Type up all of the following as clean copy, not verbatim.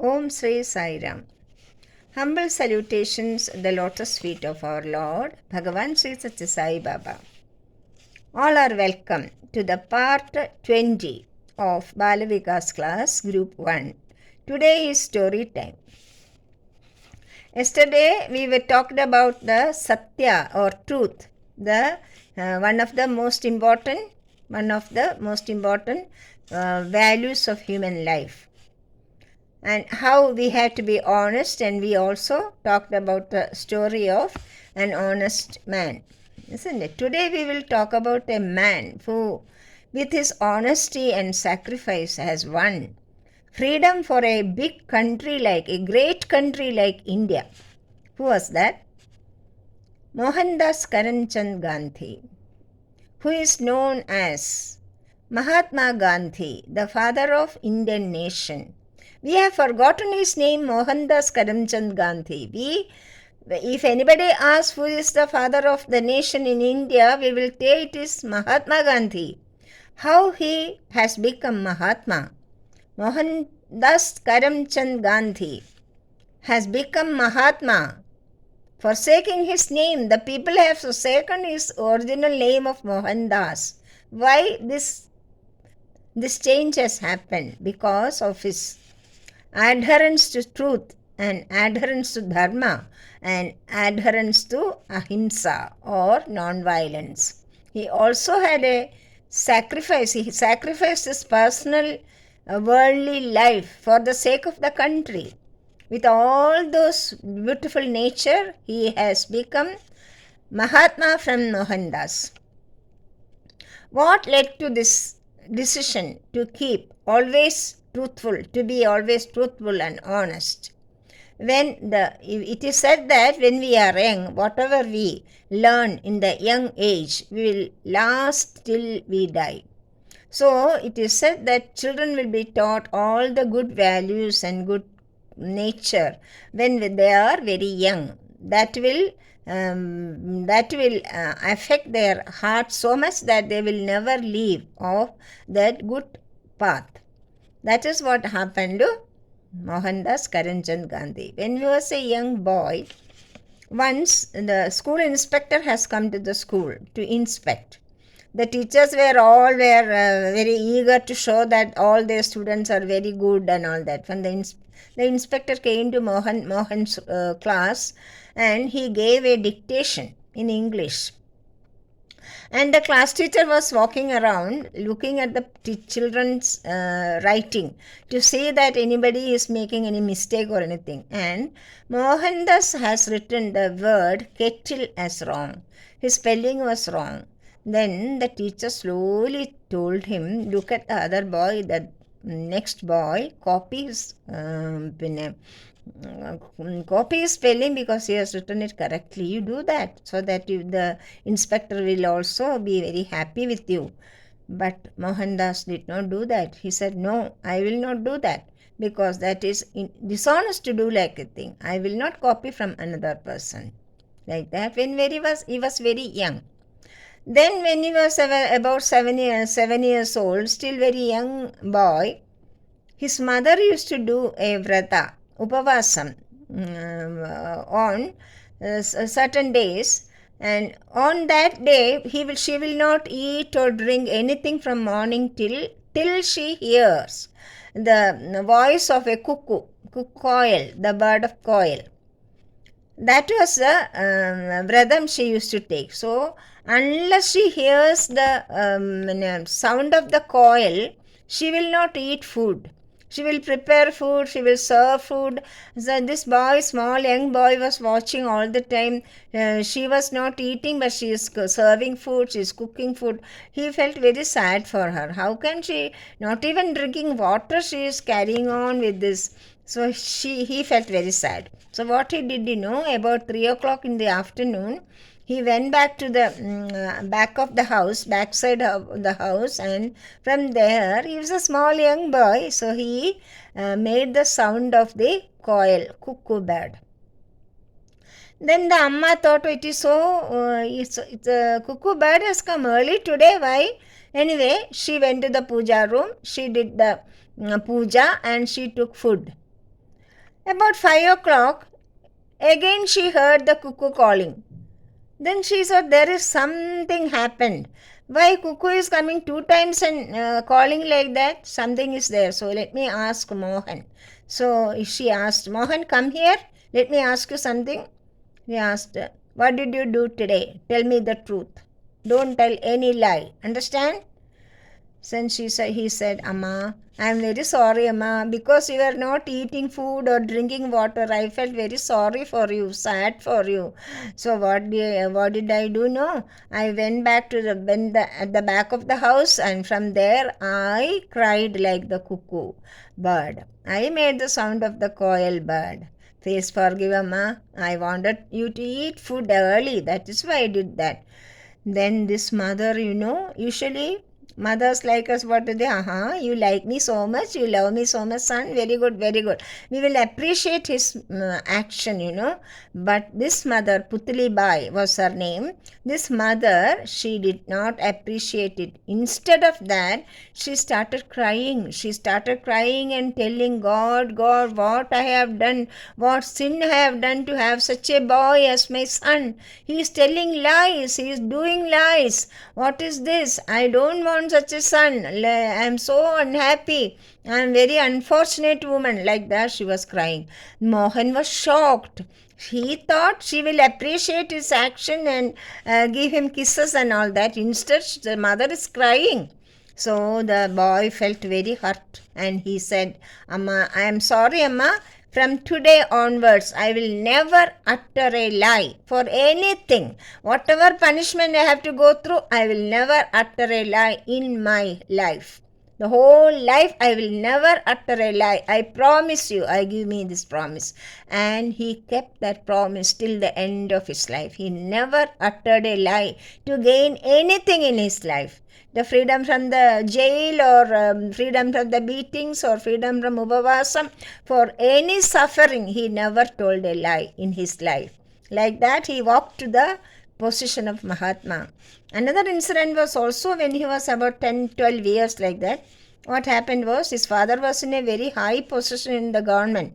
Om Sri Sai Ram. Humble salutations at the lotus feet of our Lord, Bhagavan Sri Sathya Sai Baba. All are welcome to the part 20 of Balvikas class, group 1. Today is story time. Yesterday we were talked about the Satya or truth, the one of the most important values of human life, and how we have to be honest. And we also talked about the story of an honest man, isn't it? Today we will talk about a man who, with his honesty and sacrifice, has won freedom for a great country like India. Who was that? Mohandas Karamchand Gandhi, who is known as Mahatma Gandhi, the father of Indian nation. We have forgotten his name, Mohandas Karamchand Gandhi. If anybody asks who is the father of the nation in India, we will say it is Mahatma Gandhi. How he has become Mahatma. Mohandas Karamchand Gandhi has become Mahatma. Forsaking his name, the people have forsaken his original name of Mohandas. Why this change has happened? Because of his adherence to truth and adherence to dharma and adherence to ahimsa or non-violence. He also had a sacrifice. He sacrificed his personal worldly life for the sake of the country. With all those beautiful nature, he has become Mahatma from Mohandas. What led to this decision to keep always truthful, to be always truthful and honest? It is said that when we are young, whatever we learn in the young age will last till we die. So it is said that children will be taught all the good values and good nature when they are very young. That will affect their heart so much that they will never leave off that good path. That is what happened to Mohandas Karamchand Gandhi. When he was a young boy, once the school inspector has come to the school to inspect. The teachers were very eager to show that all their students are very good and all that. When the inspector came to Mohan's class, and he gave a dictation in English. And the class teacher was walking around looking at the children's writing to see that anybody is making any mistake or anything. And Mohandas has written the word kettle as wrong. His spelling was wrong. Then the teacher slowly told him, look at the other boy, the next boy, copy his spelling because he has written it correctly. You do that so that the inspector will also be very happy with you. But Mohandas did not do that. He said, no, I will not do that because that is dishonest to do like a thing. I will not copy from another person. Like that, when he was very young. Then when he was about 7 years old, still very young boy, his mother used to do a vrata, upavasam, on certain days, and on that day she will not eat or drink anything from morning till she hears the voice of a cuckoo, coil, the bird of coil. That was the vratam she used to take. So unless she hears the sound of the coil, she will not eat food. She will prepare food, she will serve food. So this boy, small young boy, was watching all the time. She was not eating, but she is serving food, she is cooking food. He felt very sad for her. How can she, not even drinking water, she is carrying on with this. So he felt very sad. So what he did, about 3 o'clock in the afternoon, he went back to the back of the house, backside of the house, and from there, he was a small young boy, so he made the sound of the coil, cuckoo bird. Then the Amma thought, it is it's a cuckoo bird has come early today, why? Anyway, she went to the puja room, she did the puja and she took food. About 5 o'clock, again she heard the cuckoo calling. Then she said, there is something happened. Why cuckoo is coming 2 times and calling like that? Something is there. So let me ask Mohan. So she asked, Mohan, come here. Let me ask you something. He asked, what did you do today? Tell me the truth. Don't tell any lie. Understand? Then he said, Amma, I am very sorry, Amma, because you are not eating food or drinking water. I felt very sorry for you, sad for you. So what did I do? No, I went back to at the back of the house, and from there I cried like the cuckoo bird. I made the sound of the coil bird. Please forgive, Amma. I wanted you to eat food early. That is why I did that. Then this mother, usually mothers like us, what do they? You like me so much, you love me so much, son. Very good, very good. We will appreciate his action. But this mother, Putli Bai was her name. This mother, she did not appreciate it. Instead of that, she started crying. She started crying and telling God, God, what I have done, what sin I have done to have such a boy as my son. He is telling lies, he is doing lies. What is this? I don't want such a son. I am so unhappy. I am very unfortunate woman. Like that she was crying. Mohan was shocked. He thought she will appreciate his action and give him kisses and all that. Instead, the mother is crying. So the boy felt very hurt and he said, Amma, I am sorry, Amma. From today onwards, I will never utter a lie for anything. Whatever punishment I have to go through, I will never utter a lie in my life. The whole life I will never utter a lie. I promise you, I give me this promise. And he kept that promise till the end of his life. He never uttered a lie to gain anything in his life. The freedom from the jail or freedom from the beatings or freedom from upavasam, for any suffering, he never told a lie in his life. Like that, he walked to the position of Mahatma. Another incident was also when he was about 10-12 years like that. What happened was his father was in a very high position in the government.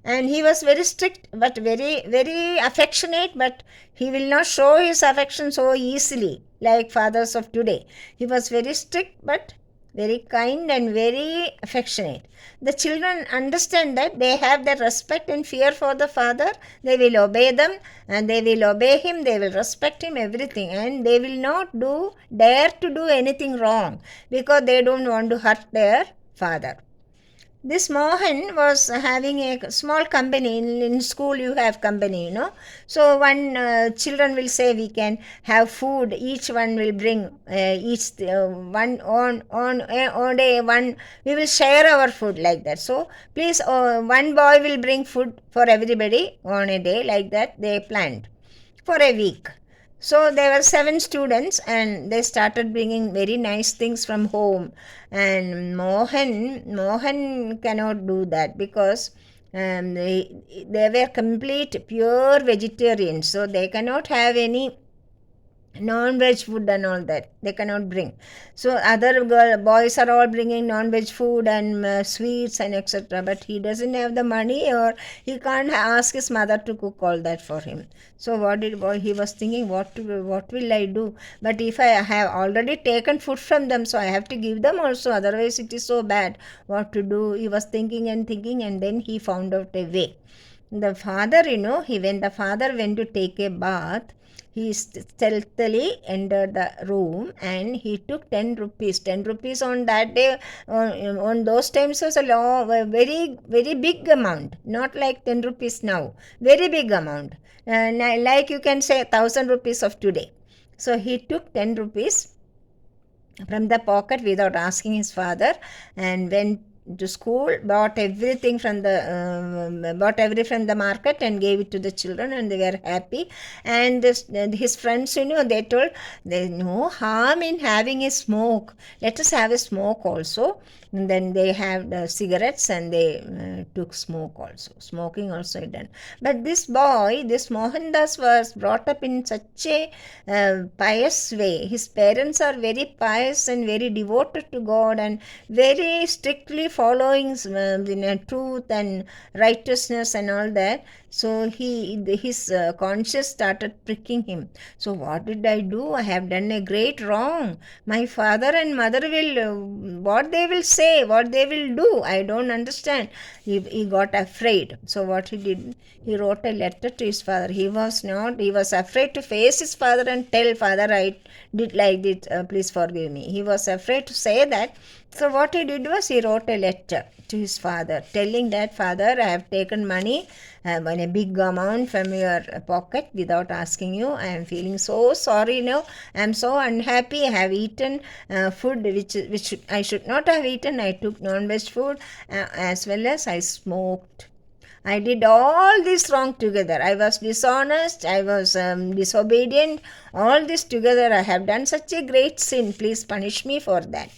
And he was very strict but very, very affectionate, but he will not show his affection so easily like fathers of today. He was very strict but very kind and very affectionate. The children understand that they have the respect and fear for the father. They will obey them and they will obey him. They will respect him, everything. And they will not dare to do anything wrong because they don't want to hurt their father. This Mohan was having a small company. In school you have company, So one children will say we can have food. Each one will bring one on day one. We will share our food like that. So please, one boy will bring food for everybody on a day like that. They planned for a week. So there were 7 students and they started bringing very nice things from home. And Mohan cannot do that because they were complete pure vegetarians. So they cannot have any non-veg food and all that. They cannot bring. So other boys are all bringing non-veg food and sweets and etc. But he doesn't have the money or he can't ask his mother to cook all that for him. So he was thinking, what will I do? But if I have already taken food from them, so I have to give them also. Otherwise it is so bad. What to do? He was thinking and then he found out a way. The father, when the father went to take a bath, he stealthily entered the room and he took 10 rupees. 10 rupees on that day, on those times was a very, very big amount. Not like 10 rupees now. Very big amount. Like you can say 1,000 rupees of today. So he took 10 rupees from the pocket without asking his father and went to school, bought everything from the market and gave it to the children, and they were happy. And his friends, they told there's no harm in having a smoke. Let us have a smoke also. And then they had cigarettes and they took smoke also. Smoking also done. But this boy, this Mohandas, was brought up in such a pious way. His parents are very pious and very devoted to God and very strictly following truth and righteousness and all that. So his conscience started pricking him. So what did I do? I have done a great wrong. My father and mother will, what they will say, what they will do, I don't understand. He got afraid. So what he did, he wrote a letter to his father. He was afraid to face his father and tell, father, I did like this, please forgive me. He was afraid to say that. So what he did was, he wrote a letter to his father telling that, father, I have taken money in a big amount from your pocket without asking you. I am feeling so sorry now. I am so unhappy. I have eaten food which I should not have eaten. I took non-veg food as well as I smoked. I did all this wrong together. I was dishonest, I was disobedient. All this together, I have done such a great sin. Please punish me for that.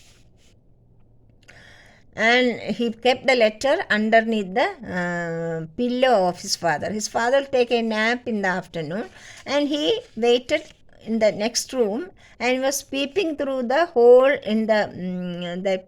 And he kept the letter underneath the pillow of his father. His father will take a nap in the afternoon, and he waited in the next room and was peeping through the hole in that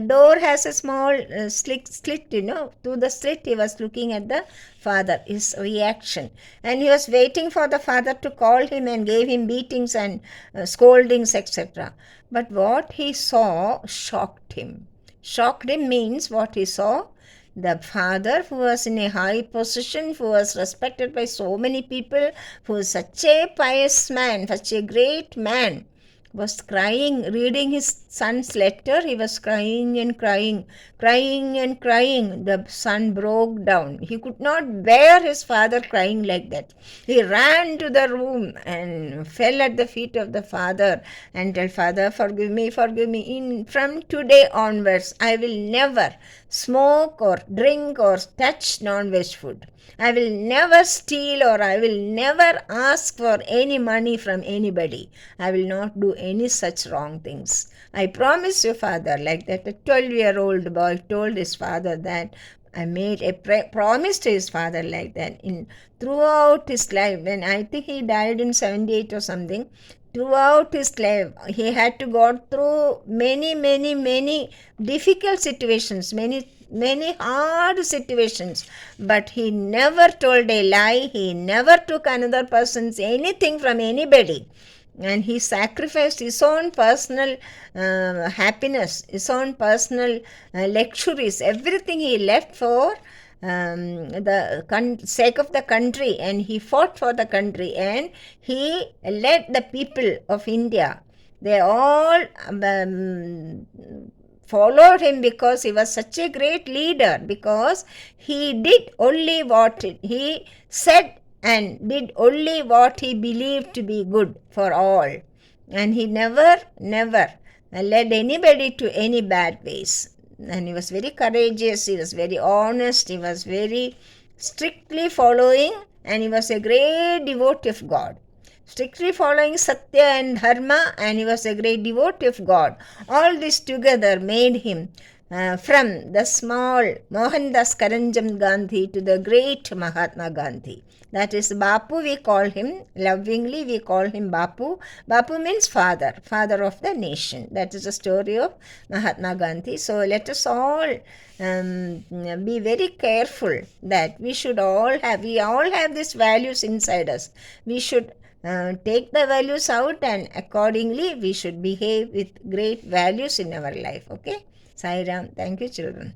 door has a small slit, through the slit he was looking at the father, his reaction, and he was waiting for the father to call him and gave him beatings and scoldings, etc. But what he saw shocked him. Shocked him means what he saw. The father, who was in a high position, who was respected by so many people, who was such a pious man, such a great man, was crying, reading his son's letter. He was crying and crying, crying and crying. The son broke down. He could not bear his father crying like that. He ran to the room and fell at the feet of the father and told, father, forgive me, forgive me. From today onwards, I will never smoke or drink or touch non-veg food. I will never steal, or I will never ask for any money from anybody. I will not do any such wrong things. I promise you, father. Like that, a 12-year-old boy told his father that. I made a promise to his father like that. Throughout his life, when I think he died in 78 or something, throughout his life, he had to go through many difficult situations, many hard situations, but he never told a lie. He never took another person's anything from anybody, and he sacrificed his own personal happiness, his own personal luxuries, everything he left for the sake of the country, and he fought for the country, and he led the people of India. They all followed him because he was such a great leader, because he did only what he said and did only what he believed to be good for all, and he never led anybody to any bad ways. And he was very courageous, he was very honest, he was very strictly following, and he was a great devotee of God, strictly following Satya and Dharma, and he was a great devotee of God. All this together made him from the small Mohandas Karamchand Gandhi to the great Mahatma Gandhi. That is Bapu, we call him, lovingly we call him Bapu. Bapu means father, father of the nation. That is the story of Mahatma Gandhi. So let us all be very careful that we all have these values inside us. We should take the values out, and accordingly we should behave with great values in our life. Okay? Sai Ram. Thank you, children.